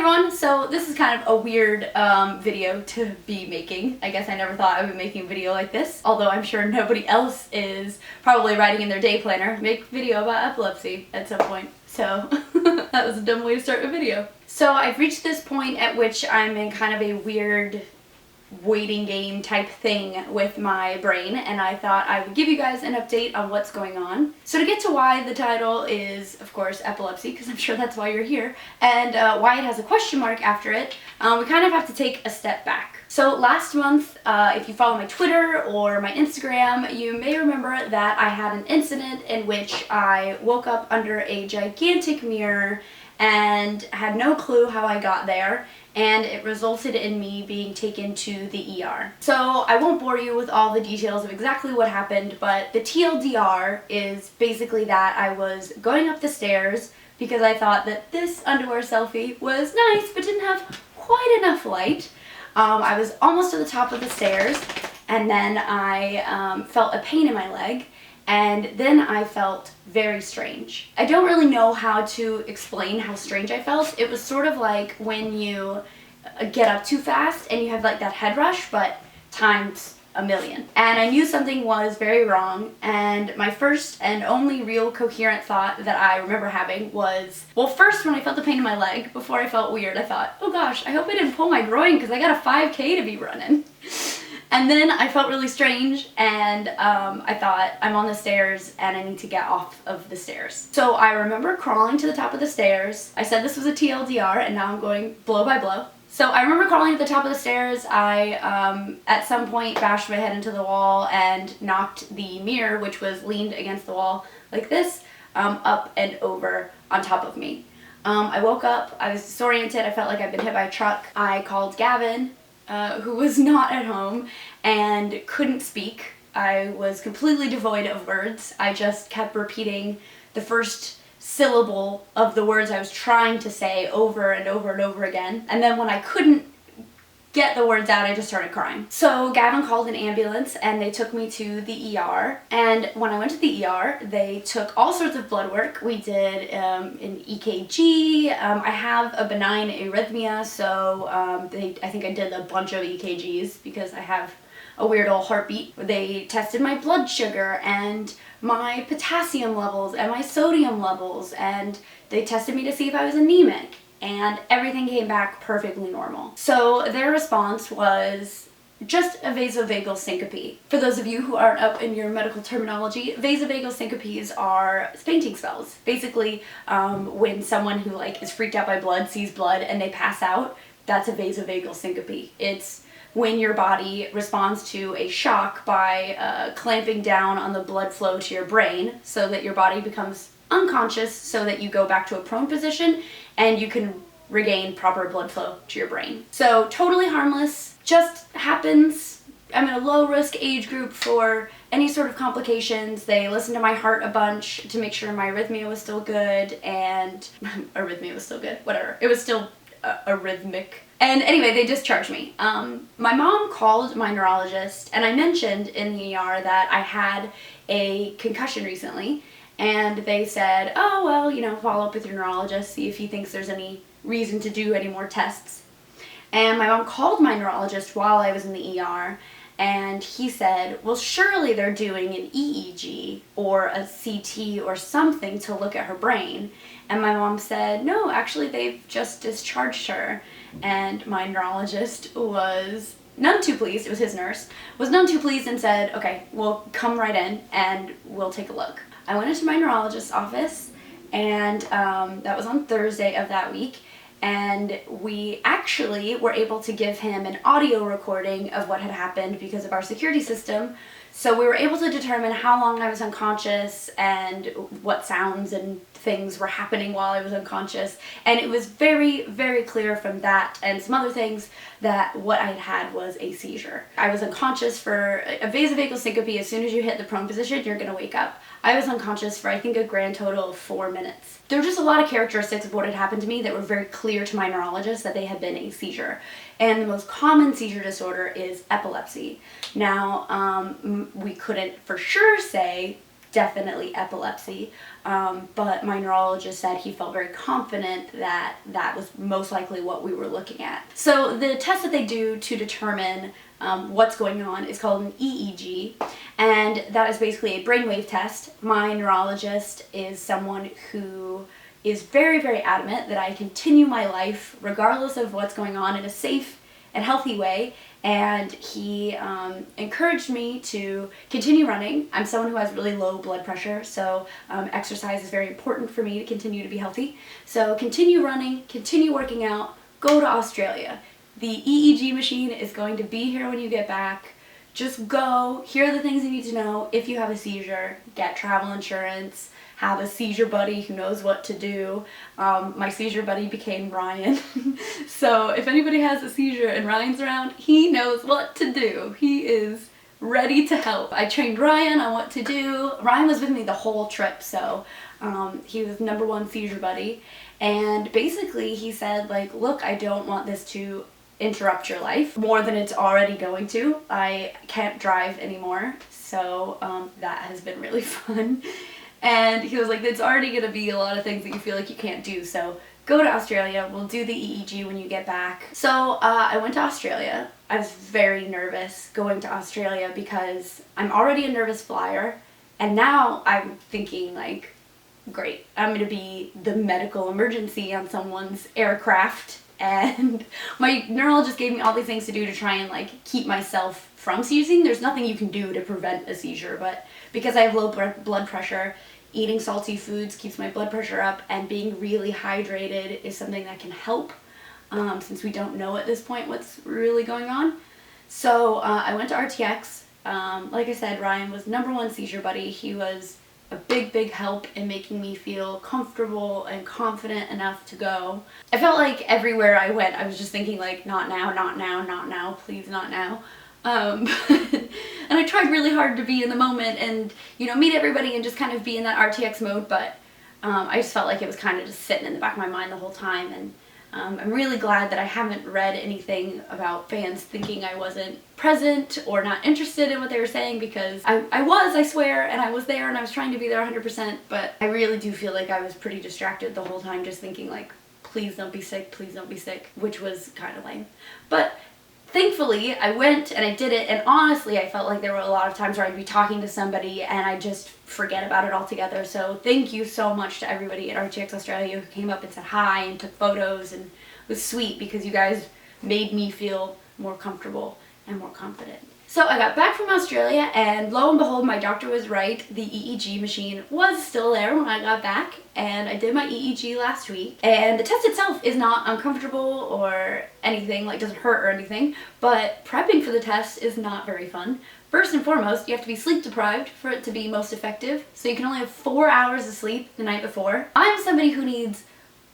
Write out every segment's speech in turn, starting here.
everyone, so this is kind of a weird video to be making. I guess I never thought I would be making a video like this, although I'm sure nobody else is probably writing in their day planner, make a video about epilepsy at some point. So that was a dumb way to start a video. So I've reached this point at which I'm in kind of a weird waiting game type thing with my brain, and I thought I would give you guys an update on what's going on. So to get to why the title is, of course, epilepsy, because I'm sure that's why you're here, and why it has a question mark after it, we kind of have to take a step back. So last month, if you follow my Twitter or my Instagram, you may remember that I had an incident in which I woke up under a gigantic mirror and had no clue how I got there, and it resulted in me being taken to the ER. So I won't bore you with all the details of exactly what happened, but the TLDR is basically that I was going up the stairs because I thought that this underwear selfie was nice but didn't have quite enough light. I was almost to the top of the stairs, and then I felt a pain in my leg, and then I felt very strange. I don't really know how to explain how strange I felt. It was sort of like when you get up too fast and you have like that head rush, but times a million. And I knew something was very wrong, and my first and only real coherent thought that I remember having was, well, first when I felt the pain in my leg, before I felt weird, I thought, oh gosh, I hope I didn't pull my groin because I got a 5K to be running. And then I felt really strange, and I thought, I'm on the stairs and I need to get off of the stairs. So I remember crawling to the top of the stairs. I said this was a TLDR, and now I'm going blow by blow. So I remember crawling to the top of the stairs. I, at some point, bashed my head into the wall and knocked the mirror, which was leaned against the wall like this, up and over on top of me. I woke up, I was disoriented, I felt like I'd been hit by a truck. I called Gavin, who was not at home and couldn't speak. I was completely devoid of words. I just kept repeating the first syllable of the words I was trying to say over and over and over again. And then when I couldn't get the words out, I just started crying. So Gavin called an ambulance and they took me to the ER. And when I went to the ER, they took all sorts of blood work. We did an EKG. I have a benign arrhythmia, so I think I did a bunch of EKGs because I have a weird old heartbeat. They tested my blood sugar and my potassium levels and my sodium levels, and they tested me to see if I was anemic. And everything came back perfectly normal. So their response was just a vasovagal syncope. For those of you who aren't up in your medical terminology, vasovagal syncopes are fainting spells. Basically, when someone who is freaked out by blood sees blood and they pass out, that's a vasovagal syncope. It's when your body responds to a shock by clamping down on the blood flow to your brain so that your body becomes unconscious, so that you go back to a prone position and you can regain proper blood flow to your brain. So totally harmless, just happens. I'm in a low risk age group for any sort of complications. They listened to my heart a bunch to make sure my arrhythmia was still good, and arrhythmia was still good, whatever. It was still arrhythmic. And anyway, they discharged me. My mom called my neurologist, and I mentioned in the ER that I had a concussion recently. And they said, oh, well, follow up with your neurologist, see if he thinks there's any reason to do any more tests. And my mom called my neurologist while I was in the ER, and he said, well, surely they're doing an EEG or a CT or something to look at her brain. And my mom said, no, actually, they've just discharged her. And my neurologist was none too pleased, it was his nurse, was none too pleased and said, okay, well, come right in and we'll take a look. I went into my neurologist's office, and that was on Thursday of that week, and we actually were able to give him an audio recording of what had happened because of our security system. So we were able to determine how long I was unconscious and what sounds and things were happening while I was unconscious, and it was very, very clear from that and some other things that what I had was a seizure. I was unconscious for a vasovagal syncope. As soon as you hit the prone position, you're going to wake up. I was unconscious for, I think, a grand total of 4 minutes. There were just a lot of characteristics of what had happened to me that were very clear to my neurologist that they had been a seizure. And the most common seizure disorder is epilepsy. Now, we couldn't for sure say definitely epilepsy. But my neurologist said he felt very confident that that was most likely what we were looking at. So the test that they do to determine what's going on is called an EEG, and that is basically a brainwave test. My neurologist is someone who is very, very adamant that I continue my life regardless of what's going on in a safe and healthy way, and he encouraged me to continue running. I'm someone who has really low blood pressure, so exercise is very important for me to continue to be healthy. So continue running, continue working out, go to Australia. The EEG machine is going to be here when you get back. Just go. Here are the things you need to know if you have a seizure. Get travel insurance. Have a seizure buddy who knows what to do. My seizure buddy became Ryan. So if anybody has a seizure and Ryan's around, he knows what to do. He is ready to help. I trained Ryan on what to do. Ryan was with me the whole trip, so he was #1 seizure buddy. And basically he said, like, look, I don't want this to interrupt your life more than it's already going to. I can't drive anymore, so that has been really fun. And he was like, it's already going to be a lot of things that you feel like you can't do, so go to Australia, we'll do the EEG when you get back. So I went to Australia. I was very nervous going to Australia because I'm already a nervous flyer, and now I'm thinking, like, great, I'm going to be the medical emergency on someone's aircraft. And my neurologist gave me all these things to do to try and, like, keep myself from seizing. There's nothing you can do to prevent a seizure, but because I have low blood pressure, eating salty foods keeps my blood pressure up, and being really hydrated is something that can help, since we don't know at this point what's really going on. So I went to RTX. Like I said, Ryan was #1 seizure buddy. He was a big, big help in making me feel comfortable and confident enough to go. I felt like everywhere I went, I was just thinking, like, not now, not now, not now, please not now. And I tried really hard to be in the moment and, you know, meet everybody and just kind of be in that RTX mode, but I just felt like it was kind of just sitting in the back of my mind the whole time. And I'm really glad that I haven't read anything about fans thinking I wasn't present or not interested in what they were saying, because I was, I swear, and I was there and I was trying to be there 100%, but I really do feel like I was pretty distracted the whole time, just thinking, like, please don't be sick, please don't be sick, which was kind of lame. But thankfully, I went and I did it, and honestly, I felt like there were a lot of times where I'd be talking to somebody and I'd just forget about it altogether. So thank you so much to everybody at RTX Australia who came up and said hi and took photos, and it was sweet because you guys made me feel more comfortable and more confident. So I got back from Australia, and lo and behold, my doctor was right. The EEG machine was still there when I got back, and I did my EEG last week. And the test itself is not uncomfortable or anything, like, doesn't hurt or anything, but prepping for the test is not very fun. First and foremost, you have to be sleep deprived for it to be most effective, so you can only have 4 hours of sleep the night before. I'm somebody who needs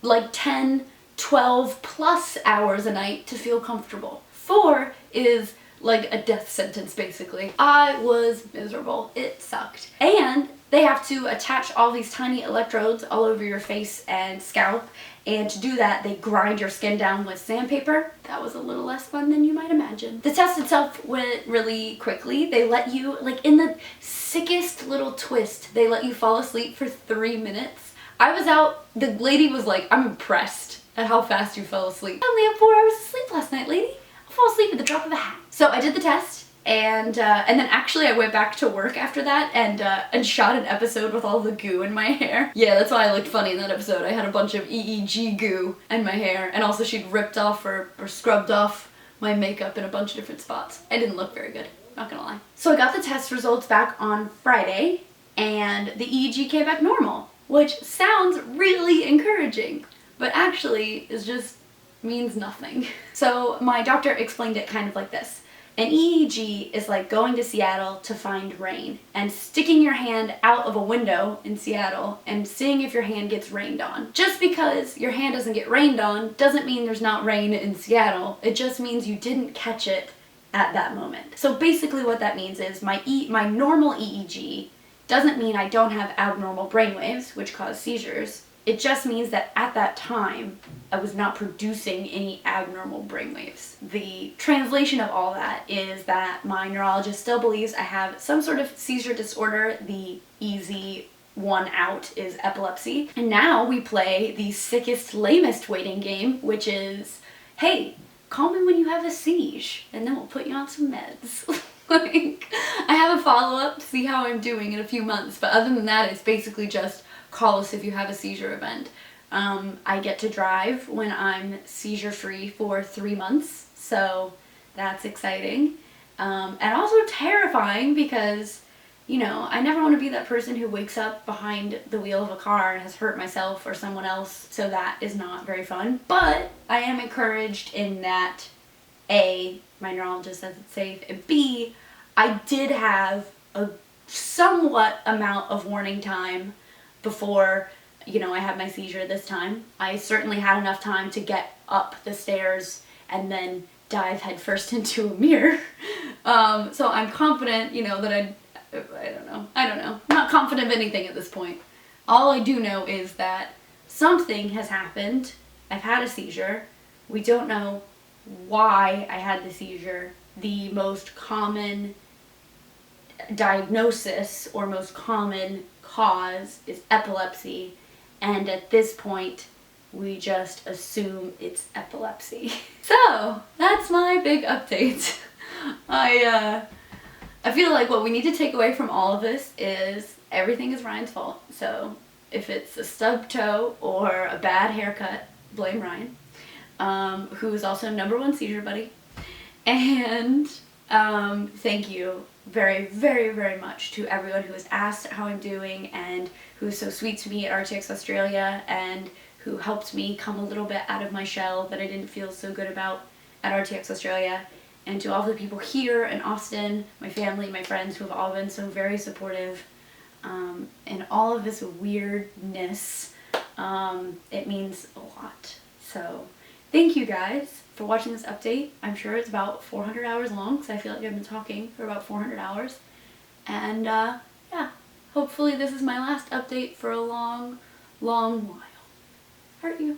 like 10, 12 plus hours a night to feel comfortable. 4 is like a death sentence, basically. I was miserable. It sucked. And they have to attach all these tiny electrodes all over your face and scalp, and to do that, they grind your skin down with sandpaper. That was a little less fun than you might imagine. The test itself went really quickly. They let you, like, in the sickest little twist, they let you fall asleep for 3 minutes. I was out, the lady was like, I'm impressed at how fast you fell asleep. I only had 4 hours of sleep last night, lady. I'll fall asleep at the drop of a hat. So I did the test, and then actually I went back to work after that and shot an episode with all the goo in my hair. Yeah, that's why I looked funny in that episode. I had a bunch of EEG goo in my hair, and also she'd ripped off or scrubbed off my makeup in a bunch of different spots. I didn't look very good, not gonna lie. So I got the test results back on Friday, and the EEG came back normal, which sounds really encouraging, but actually is just means nothing. So my doctor explained it kind of like this. An EEG is like going to Seattle to find rain and sticking your hand out of a window in Seattle and seeing if your hand gets rained on. Just because your hand doesn't get rained on doesn't mean there's not rain in Seattle. It just means you didn't catch it at that moment. So basically what that means is my normal EEG doesn't mean I don't have abnormal brainwaves, which cause seizures. It just means that at that time, I was not producing any abnormal brainwaves. The translation of all that is that my neurologist still believes I have some sort of seizure disorder. The easy one out is epilepsy. And now we play the sickest, lamest waiting game, which is, hey, call me when you have a siege, and then we'll put you on some meds. Like, I have a follow-up to see how I'm doing in a few months, but other than that, it's basically just call us if you have a seizure event. I get to drive when I'm seizure-free for 3 months, so that's exciting. And also terrifying because, you know, I never want to be that person who wakes up behind the wheel of a car and has hurt myself or someone else, so that is not very fun. But I am encouraged in that, A, my neurologist says it's safe, and B, I did have a somewhat amount of warning time before, you know, I had my seizure this time. I certainly had enough time to get up the stairs and then dive headfirst into a mirror. So I'm confident, you know, that I don't know. I'm not confident of anything at this point. All I do know is that something has happened. I've had a seizure. We don't know why I had the seizure. The most common diagnosis or most common cause is epilepsy, and at this point we just assume it's epilepsy. So that's my big update. I feel like what we need to take away from all of this is everything is Ryan's fault. So if it's a stubbed toe or a bad haircut, blame Ryan, who is also #1 seizure buddy. And thank you very, very, very much to everyone who has asked how I'm doing and who is so sweet to me at RTX Australia and who helped me come a little bit out of my shell that I didn't feel so good about at RTX Australia. And to all the people here in Austin, my family, my friends who have all been so very supportive in all of this weirdness. It means a lot. So thank you guys for watching this update. I'm sure it's about 400 hours long because I feel like I've been talking for about 400 hours. And yeah, hopefully this is my last update for a long, long while. Heart you.